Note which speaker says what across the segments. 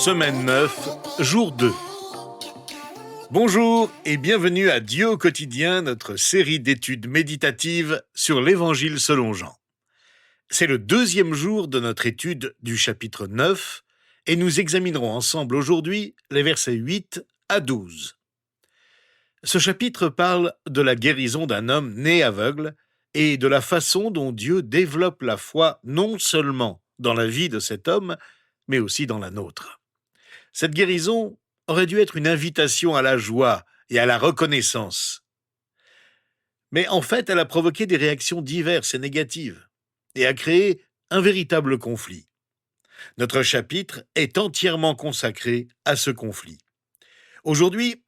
Speaker 1: Semaine 9, jour 2. Bonjour et bienvenue à Dieu au quotidien, notre série d'études méditatives sur l'Évangile selon Jean. C'est le deuxième jour de notre étude du chapitre 9 et nous examinerons ensemble aujourd'hui les versets 8 à 12. Ce chapitre parle de la guérison d'un homme né aveugle et de la façon dont Dieu développe la foi non seulement dans la vie de cet homme, mais aussi dans la nôtre. Cette guérison aurait dû être une invitation à la joie et à la reconnaissance. Mais en fait, elle a provoqué des réactions diverses et négatives et a créé un véritable conflit. Notre chapitre est entièrement consacré à ce conflit. Aujourd'hui,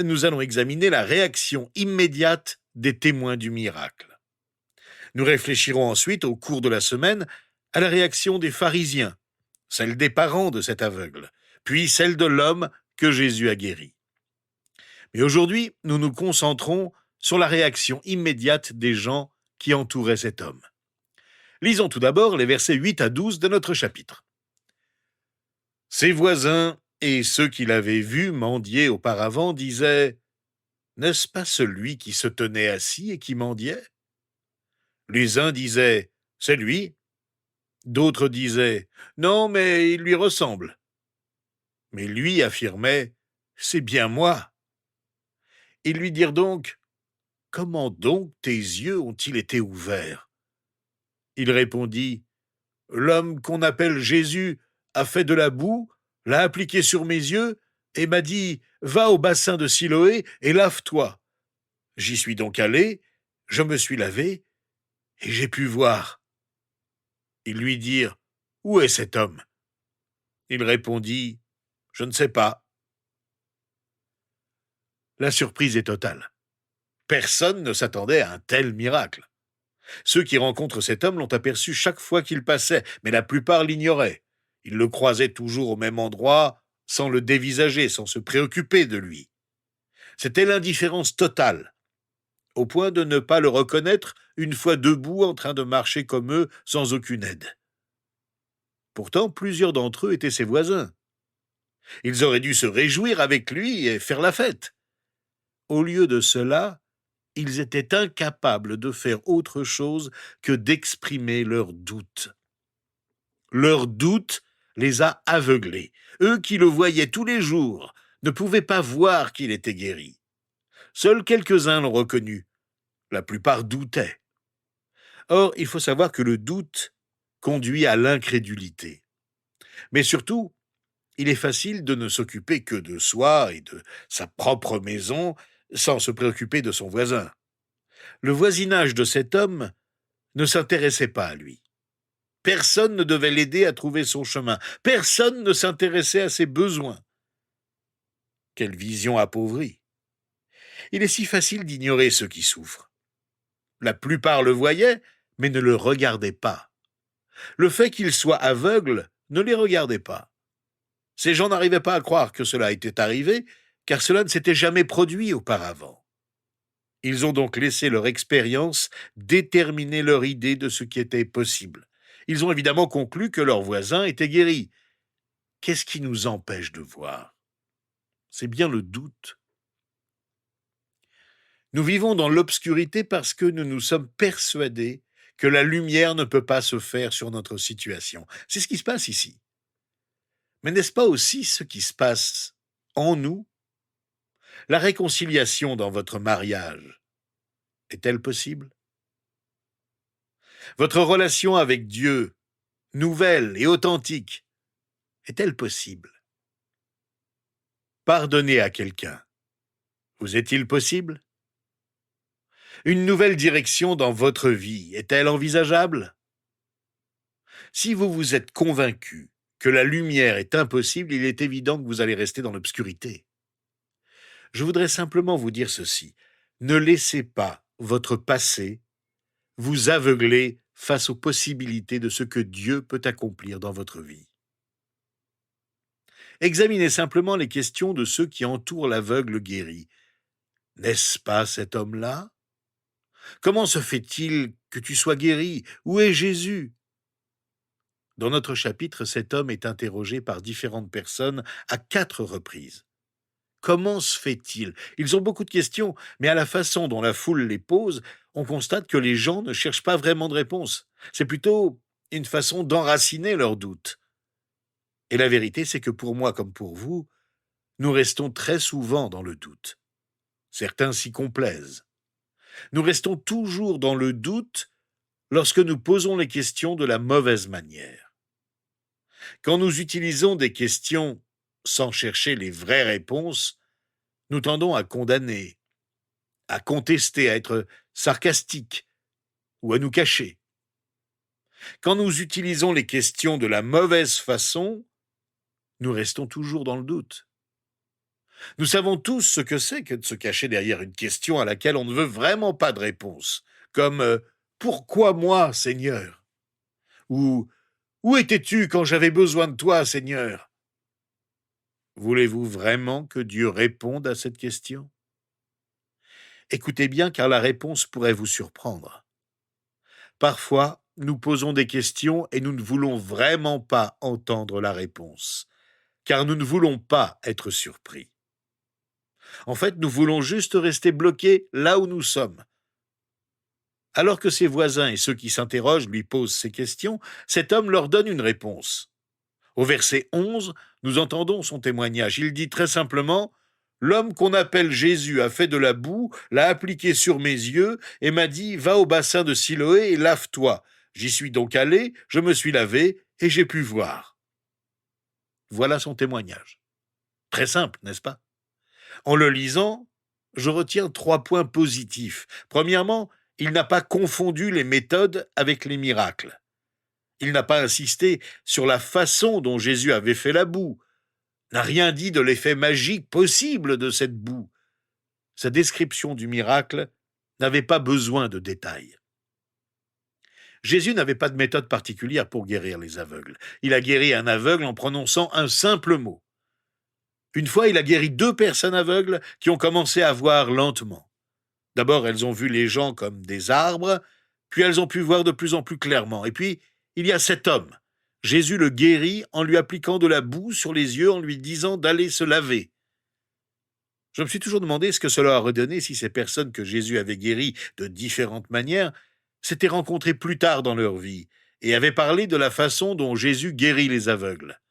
Speaker 1: nous allons examiner la réaction immédiate des témoins du miracle. Nous réfléchirons ensuite, au cours de la semaine, à la réaction des pharisiens, celle des parents de cet aveugle, puis celle de l'homme que Jésus a guéri. Mais aujourd'hui, nous nous concentrons sur la réaction immédiate des gens qui entouraient cet homme. Lisons tout d'abord les versets 8 à 12 de notre chapitre. Ses voisins et ceux qui l'avaient vu mendier auparavant disaient « N'est-ce pas celui qui se tenait assis et qui mendiait ?» Les uns disaient « C'est lui ». D'autres disaient « Non, mais il lui ressemble ». Mais lui affirmait « C'est bien moi ». Ils lui dirent donc « Comment donc tes yeux ont-ils été ouverts ?» Il répondit « L'homme qu'on appelle Jésus a fait de la boue, l'a appliqué sur mes yeux et m'a dit « Va au bassin de Siloé et lave-toi ». J'y suis donc allé, je me suis lavé et j'ai pu voir. Ils lui dirent « Où est cet homme ?» Il répondit « Je ne sais pas ». La surprise est totale. Personne ne s'attendait à un tel miracle. Ceux qui rencontrent cet homme l'ont aperçu chaque fois qu'il passait, mais la plupart l'ignoraient. Ils le croisaient toujours au même endroit, sans le dévisager, sans se préoccuper de lui. C'était l'indifférence totale, au point de ne pas le reconnaître une fois debout en train de marcher comme eux, sans aucune aide. Pourtant, plusieurs d'entre eux étaient ses voisins. Ils auraient dû se réjouir avec lui et faire la fête. Au lieu de cela, ils étaient incapables de faire autre chose que d'exprimer leurs doutes. Leur doute les a aveuglés. Eux qui le voyaient tous les jours ne pouvaient pas voir qu'il était guéri. Seuls quelques-uns l'ont reconnu. La plupart doutaient. Or, il faut savoir que le doute conduit à l'incrédulité. Mais surtout, il est facile de ne s'occuper que de soi et de sa propre maison sans se préoccuper de son voisin. Le voisinage de cet homme ne s'intéressait pas à lui. Personne ne devait l'aider à trouver son chemin. Personne ne s'intéressait à ses besoins. Quelle vision appauvrie! Il est si facile d'ignorer ceux qui souffrent. La plupart le voyaient, mais ne le regardaient pas. Le fait qu'ils soient aveugles ne les regardait pas. Ces gens n'arrivaient pas à croire que cela était arrivé, car cela ne s'était jamais produit auparavant. Ils ont donc laissé leur expérience déterminer leur idée de ce qui était possible. Ils ont évidemment conclu que leur voisin était guéri. Qu'est-ce qui nous empêche de voir? C'est bien le doute. Nous vivons dans l'obscurité parce que nous nous sommes persuadés que la lumière ne peut pas se faire sur notre situation. C'est ce qui se passe ici. Mais n'est-ce pas aussi ce qui se passe en nous? La réconciliation dans votre mariage est-elle possible? Votre relation avec Dieu, nouvelle et authentique, est-elle possible? Pardonner à quelqu'un, vous est-il possible? Une nouvelle direction dans votre vie, est-elle envisageable? Si vous vous êtes convaincu que la lumière est impossible, il est évident que vous allez rester dans l'obscurité. Je voudrais simplement vous dire ceci. Ne laissez pas votre passé vous aveugler face aux possibilités de ce que Dieu peut accomplir dans votre vie. Examinez simplement les questions de ceux qui entourent l'aveugle guéri. N'est-ce pas cet homme-là? Comment se fait-il que tu sois guéri? Où est Jésus? Dans notre chapitre, cet homme est interrogé par différentes personnes à 4 reprises. Comment se fait-il? Ils ont beaucoup de questions, mais à la façon dont la foule les pose, on constate que les gens ne cherchent pas vraiment de réponse. C'est plutôt une façon d'enraciner leurs doutes. Et la vérité, c'est que pour moi comme pour vous, nous restons très souvent dans le doute. Certains s'y complaisent. Nous restons toujours dans le doute lorsque nous posons les questions de la mauvaise manière. Quand nous utilisons des questions sans chercher les vraies réponses, nous tendons à condamner, à contester, à être sarcastiques ou à nous cacher. Quand nous utilisons les questions de la mauvaise façon, nous restons toujours dans le doute. Nous savons tous ce que c'est que de se cacher derrière une question à laquelle on ne veut vraiment pas de réponse, comme Pourquoi moi, Seigneur? Ou Où étais-tu quand j'avais besoin de toi, Seigneur? Voulez-vous vraiment que Dieu réponde à cette question? Écoutez bien, car la réponse pourrait vous surprendre. Parfois, nous posons des questions et nous ne voulons vraiment pas entendre la réponse, car nous ne voulons pas être surpris. En fait, nous voulons juste rester bloqués là où nous sommes. Alors que ses voisins et ceux qui s'interrogent lui posent ces questions, cet homme leur donne une réponse. Au verset 11, nous entendons son témoignage. Il dit très simplement « L'homme qu'on appelle Jésus a fait de la boue, l'a appliqué sur mes yeux et m'a dit « Va au bassin de Siloé et lave-toi ». J'y suis donc allé, je me suis lavé et j'ai pu voir. » Voilà son témoignage. Très simple, n'est-ce pas? En le lisant, je retiens 3 points positifs. Premièrement, il n'a pas confondu les méthodes avec les miracles. Il n'a pas insisté sur la façon dont Jésus avait fait la boue, n'a rien dit de l'effet magique possible de cette boue. Sa description du miracle n'avait pas besoin de détails. Jésus n'avait pas de méthode particulière pour guérir les aveugles. Il a guéri un aveugle en prononçant un simple mot. Une fois, il a guéri 2 personnes aveugles qui ont commencé à voir lentement. D'abord, elles ont vu les gens comme des arbres, puis elles ont pu voir de plus en plus clairement. Et puis, il y a cet homme. Jésus le guérit en lui appliquant de la boue sur les yeux, en lui disant d'aller se laver. Je me suis toujours demandé ce que cela aurait donné si ces personnes que Jésus avait guéries de différentes manières s'étaient rencontrées plus tard dans leur vie et avaient parlé de la façon dont Jésus guérit les aveugles.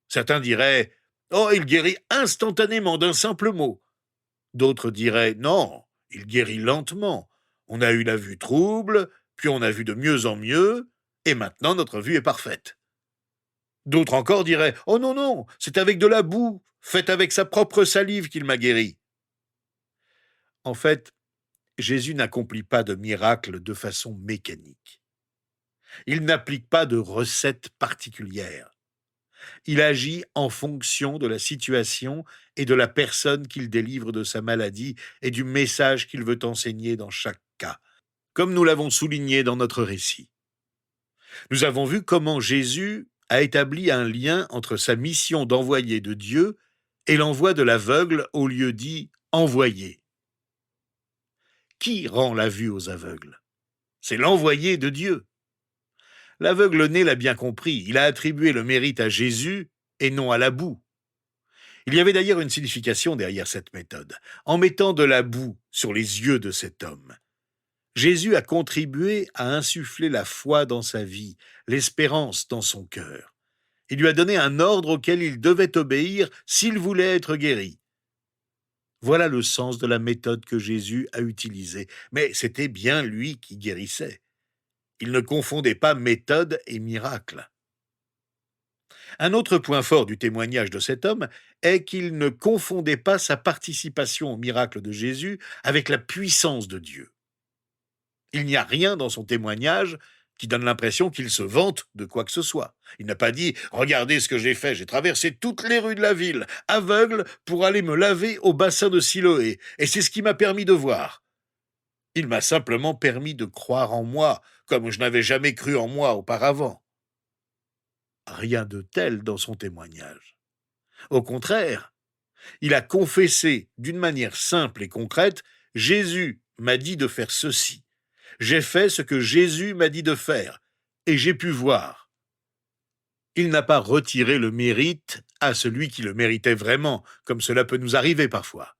Speaker 1: Certains diraient « Oh, il guérit instantanément d'un simple mot ». D'autres diraient « Non, il guérit lentement. On a eu la vue trouble, puis on a vu de mieux en mieux, et maintenant notre vue est parfaite. » D'autres encore diraient « Oh non, non, c'est avec de la boue, faite avec sa propre salive qu'il m'a guéri. » En fait, Jésus n'accomplit pas de miracle de façon mécanique. Il n'applique pas de recette particulière. Il agit en fonction de la situation et de la personne qu'il délivre de sa maladie et du message qu'il veut enseigner dans chaque cas, comme nous l'avons souligné dans notre récit. Nous avons vu comment Jésus a établi un lien entre sa mission d'envoyé de Dieu et l'envoi de l'aveugle au lieu dit « envoyé ». Qui rend la vue aux aveugles? C'est l'envoyé de Dieu. L'aveugle né l'a bien compris, il a attribué le mérite à Jésus et non à la boue. Il y avait d'ailleurs une signification derrière cette méthode. En mettant de la boue sur les yeux de cet homme, Jésus a contribué à insuffler la foi dans sa vie, l'espérance dans son cœur. Il lui a donné un ordre auquel il devait obéir s'il voulait être guéri. Voilà le sens de la méthode que Jésus a utilisée. Mais c'était bien lui qui guérissait. Il ne confondait pas méthode et miracle. Un autre point fort du témoignage de cet homme est qu'il ne confondait pas sa participation au miracle de Jésus avec la puissance de Dieu. Il n'y a rien dans son témoignage qui donne l'impression qu'il se vante de quoi que ce soit. Il n'a pas dit « Regardez ce que j'ai fait, j'ai traversé toutes les rues de la ville, aveugle, pour aller me laver au bassin de Siloé, et c'est ce qui m'a permis de voir. » Il m'a simplement permis de croire en moi, comme je n'avais jamais cru en moi auparavant. Rien de tel dans son témoignage. Au contraire, il a confessé d'une manière simple et concrète « Jésus m'a dit de faire ceci. J'ai fait ce que Jésus m'a dit de faire, et j'ai pu voir. » Il n'a pas retiré le mérite à celui qui le méritait vraiment, comme cela peut nous arriver parfois.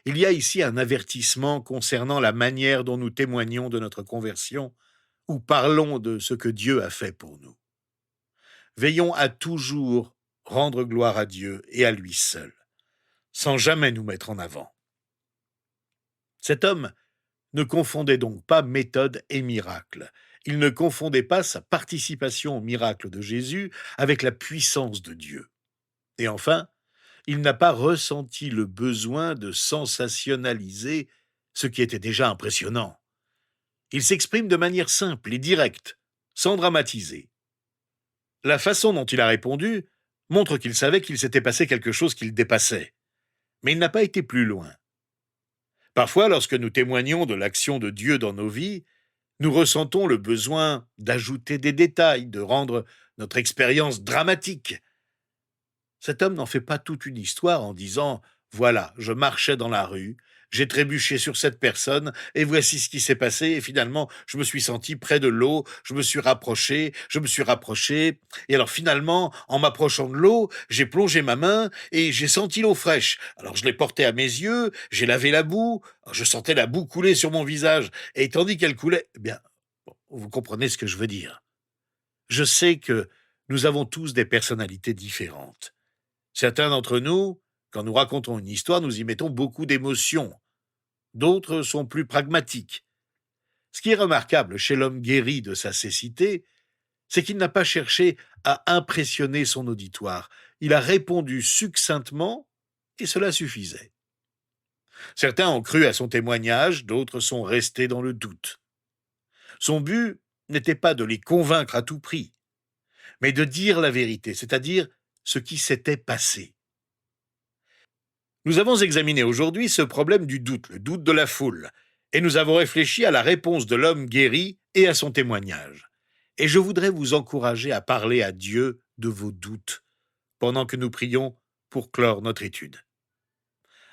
Speaker 1: Il y a ici un avertissement concernant la manière dont nous témoignons de notre conversion ou parlons de ce que Dieu a fait pour nous. Veillons à toujours rendre gloire à Dieu et à lui seul, sans jamais nous mettre en avant. Cet homme ne confondait donc pas méthode et miracle. Il ne confondait pas sa participation au miracle de Jésus avec la puissance de Dieu. Et enfin, il n'a pas ressenti le besoin de sensationnaliser ce qui était déjà impressionnant. Il s'exprime de manière simple et directe, sans dramatiser. La façon dont il a répondu montre qu'il savait qu'il s'était passé quelque chose qui le dépassait. Mais il n'a pas été plus loin. Parfois, lorsque nous témoignons de l'action de Dieu dans nos vies, nous ressentons le besoin d'ajouter des détails, de rendre notre expérience dramatique. Cet homme n'en fait pas toute une histoire en disant « Voilà, je marchais dans la rue, j'ai trébuché sur cette personne, et voici ce qui s'est passé, et finalement, je me suis senti près de l'eau, je me suis rapproché, et alors finalement, en m'approchant de l'eau, j'ai plongé ma main, et j'ai senti l'eau fraîche. Alors je l'ai portée à mes yeux, j'ai lavé la boue, je sentais la boue couler sur mon visage, et tandis qu'elle coulait, eh bien, bon, vous comprenez ce que je veux dire. Je sais que nous avons tous des personnalités différentes. Certains d'entre nous, quand nous racontons une histoire, nous y mettons beaucoup d'émotions. D'autres sont plus pragmatiques. Ce qui est remarquable chez l'homme guéri de sa cécité, c'est qu'il n'a pas cherché à impressionner son auditoire. Il a répondu succinctement et cela suffisait. Certains ont cru à son témoignage, d'autres sont restés dans le doute. Son but n'était pas de les convaincre à tout prix, mais de dire la vérité, c'est-à-dire ce qui s'était passé. Nous avons examiné aujourd'hui ce problème du doute, le doute de la foule, et nous avons réfléchi à la réponse de l'homme guéri et à son témoignage. Et je voudrais vous encourager à parler à Dieu de vos doutes, pendant que nous prions pour clore notre étude.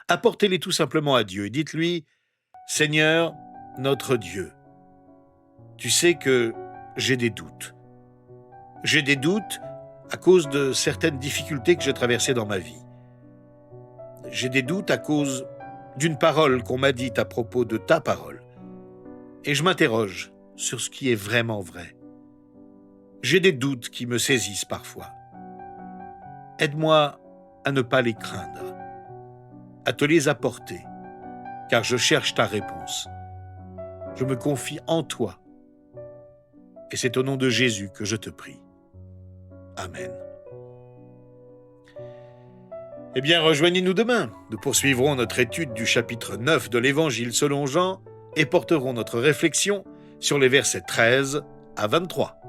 Speaker 1: Apportez-les tout simplement à Dieu et dites-lui « Seigneur, notre Dieu, tu sais que j'ai des doutes. J'ai des doutes à cause de certaines difficultés que j'ai traversées dans ma vie. J'ai des doutes à cause d'une parole qu'on m'a dite à propos de ta parole. Et je m'interroge sur ce qui est vraiment vrai. J'ai des doutes qui me saisissent parfois. Aide-moi à ne pas les craindre, à te les apporter, car je cherche ta réponse. Je me confie en toi. Et c'est au nom de Jésus que je te prie. Amen. Eh bien, rejoignez-nous demain. Nous poursuivrons notre étude du chapitre 9 de l'Évangile selon Jean et porterons notre réflexion sur les versets 13 à 23.